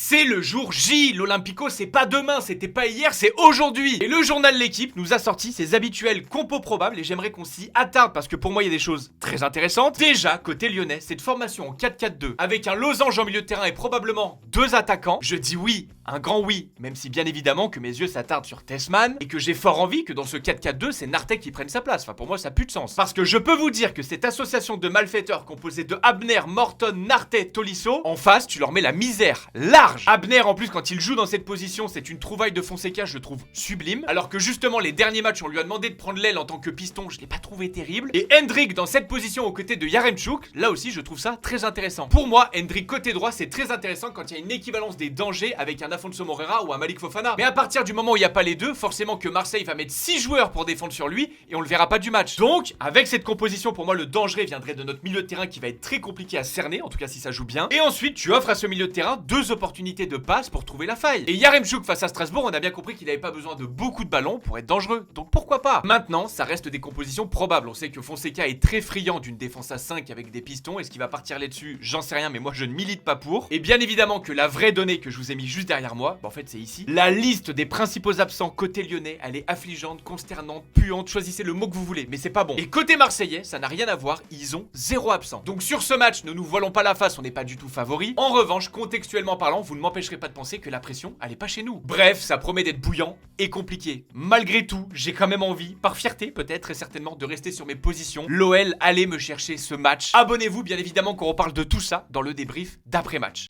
C'est le jour J, l'Olympico c'est pas demain, c'était pas hier, c'est aujourd'hui. Et le journal L'équipe nous a sorti ses habituels compos probables et j'aimerais qu'on s'y attarde parce que pour moi il y a des choses très intéressantes. Déjà, côté lyonnais, cette formation en 4-4-2 avec un losange en milieu de terrain et probablement deux attaquants, je dis oui, un grand oui, même si bien évidemment que mes yeux s'attardent sur Tessman et que j'ai fort envie que dans ce 4-4-2 c'est Nartek qui prenne sa place. Enfin pour moi ça pue de sens. Parce que je peux vous dire que cette association de malfaiteurs composée de Abner, Morton, Nartek, Tolisso, en face tu leur mets la misère large. Abner en plus quand il joue dans cette position c'est une trouvaille de Fonseca, je trouve sublime. Alors que justement les derniers matchs on lui a demandé de prendre l'aile en tant que piston, je l'ai pas trouvé terrible. Et Hendrik dans cette position aux côtés de Yaremchuk, là aussi je trouve ça très intéressant. Pour moi Hendrik côté droit c'est très intéressant quand il y a une équivalence des dangers avec un Afonso Moreira ou un Malik Fofana. Mais à partir du moment où il n'y a pas les deux, forcément que Marseille va mettre 6 joueurs pour défendre sur lui et on le verra pas du match. Donc avec cette composition pour moi le danger viendrait de notre milieu de terrain qui va être très compliqué à cerner, en tout cas si ça joue bien. Et ensuite tu offres à ce milieu de terrain deux opportunités de passe pour trouver la faille. Et Yaremchuk face à Strasbourg, on a bien compris qu'il avait pas besoin de beaucoup de ballons pour être dangereux. Donc pourquoi pas? Maintenant, ça reste des compositions probables. On sait que Fonseca est très friand d'une défense à 5 avec des pistons. Est-ce qu'il va partir là-dessus? J'en sais rien, mais moi je ne milite pas pour. Et bien évidemment que la vraie donnée que je vous ai mis juste derrière moi, en fait c'est ici. La liste des principaux absents côté lyonnais, elle est affligeante, consternante, puante, choisissez le mot que vous voulez, mais c'est pas bon. Et côté marseillais, ça n'a rien à voir, ils ont 0 absent. Donc sur ce match, ne nous voilons pas la face, on n'est pas du tout favori. En revanche, contextuellement parlant, vous ne m'empêcherez pas de penser que la pression, elle est pas chez nous. Bref, ça promet d'être bouillant et compliqué. Malgré tout, j'ai quand même envie, par fierté peut-être et certainement, de rester sur mes positions. L'OL, allez me chercher ce match. Abonnez-vous bien évidemment qu'on reparle de tout ça dans le débrief d'après-match.